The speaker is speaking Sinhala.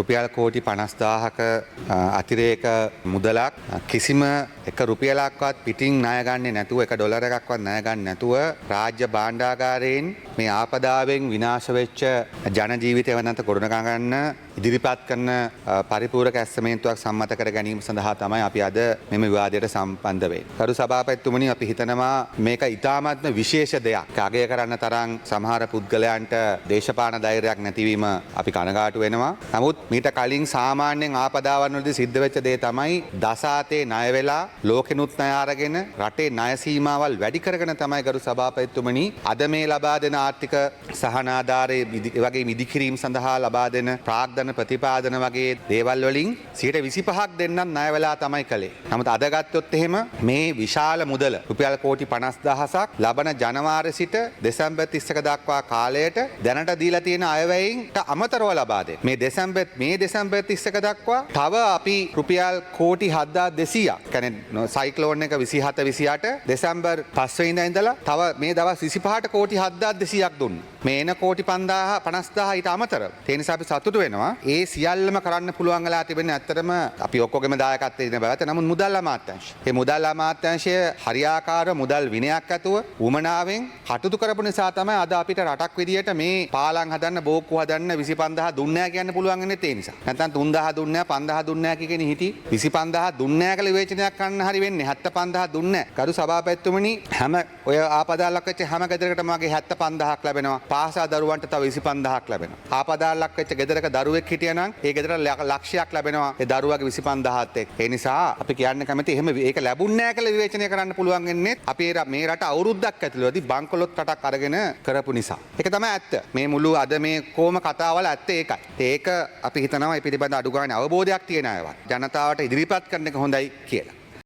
රුපියල් කෝටි 50,000ක අතිරේක මුදලක් කිසිම එක රුපියලක්වත් පිටින් ණය ගන්නේ නැතුව එක ඩොලර් එකක්වත් ණය ගන්න නැතුව රාජ්‍ය භාණ්ඩාගාරයෙන් මේ ආපදාවෙන් විනාශ වෙච්ච ජන ජීවිතය වෙනත ගොඩනගා ගන්න ඉදිරිපත් කරන පරිපූර්ණක ඇස්සමේන්තුවක් සම්මත කර ගැනීම සඳහා තමයි අපි අද මෙම විවාදයට සම්බන්ධ වෙන්නේ. කරු සභාපතිතුමනි, අපි හිතනවා මේක ඉතාමත්ම විශේෂ දෙයක්. අගය කරන්න තරම් සමහර පුද්ගලයන්ට දේශපාලන ධෛර්යයක් නැතිවීම අපි කනගාටු වෙනවා. නමුත් මීට කලින් සාමාන්‍යයෙන් ආපදාවන් වලදී සිද්ධ වෙච්ච දේ තමයි දසාතේ ණය වෙලා ලෝකෙනුත් ණය අරගෙන රටේ ණය සීමාවල් වැඩි කරගෙන තමයි කරු සභාපතිතුමනි අද මේ ලබා දෙන ආර්ථික සහනාධාරයේ වගේ මිදිකිරීම සඳහා ලබා දෙන ප්‍රාග්ධන ප්‍රතිපාදන වගේ දේවල් වලින් 25%ක් දෙන්නත් ණය වෙලා තමයි කළේ. නමුත් අද ගත්තොත් එහෙම මේ විශාල මුදල රුපියල් කෝටි 50,000ක් ලබන ජනවාරි සිට දෙසැම්බර් 31 දක්වා කාලයට දැනට දීලා තියෙන අයවැයින්ට අමතරව ලබා දෙන්න. මේ දෙසැම්බර් 31 දක්වා තව අපි රුපියල් කෝටි 7,200ක් කියන්නේ සයික්ලෝන් එක 27 28 දෙසැම්බර් 5 වෙනිදා ඉඳලා තව මේ දවස් 25ට කෝටි 7,200ක් දුන්නා. මේ එන කෝටි 50,000 ඊට අමතරව. ඒ නිසා අපි සතුටු වෙනවා. ඒ සියල්ලම කරන්න පුළුවන් වෙලා තිබෙන්නේ ඇත්තටම අපි ඔක්කොගෙම දායකත්වයේ ඉන්න බවත්. නමුත් මුදල් අමාත්‍යාංශය. මේ මුදල් අමාත්‍යාංශය හරියාකාර මුදල් විනයක් ඇතුව උමනාවෙන් කටයුතු කරපු නිසා තමයි අද අපිට රටක් විදියට මේ පාලම් හදන්න බෝක්කු හදන්න 25,000 දුන්නේ නැහැ කියන්න පුළුවන් වෙන්නේ ඒ නිසා. නැත්නම් 3,000 දුන්නේ නැහැ 5,000 දුන්නේ නැහැ කියන හිටි 25,000 දුන්නේ නැහැ කියලා විවේචනයක් කරන්න හරි වෙන්නේ 75,000 දුන්නේ නැහැ. කරු සභාපතිතුමනි, හැම ඔය ආපදාලක් වෙච්ච හැම ගෙදරකටම වගේ 75,000ක් ලැබෙනවා. පාසා දරුවන්ට තව 25,000ක් ලැබෙනවා. ආපදාලක් වෙච්ච ගෙදරක දරුවෙක් හිටියනම් ඒ ගෙදර ලක්ෂයක් ලැබෙනවා ඒ දරුවාගේ 25,000ත් එක්ක. ඒ නිසා අපි කියන්න කැමති එහෙම ඒක ලැබුන්නේ නැහැ කියලා විවේචනය කරන්න පුළුවන් වෙන්නේ අපි මේ රට අවුරුද්දක් ඇතුළතදී බංකොලොත් රටක් අරගෙන කරපු නිසා. ඒක තමයි ඇත්ත. මේ මුළු අද මේ කොම කතාවල ඇත්ත ඒකයි. ඒක අපි හිතනවා මේ පිළිබඳ අඩු ගානේ අවබෝධයක් තියෙන අයවත් ජනතාවට ඉදිරිපත් කරන එක හොඳයි කියලා.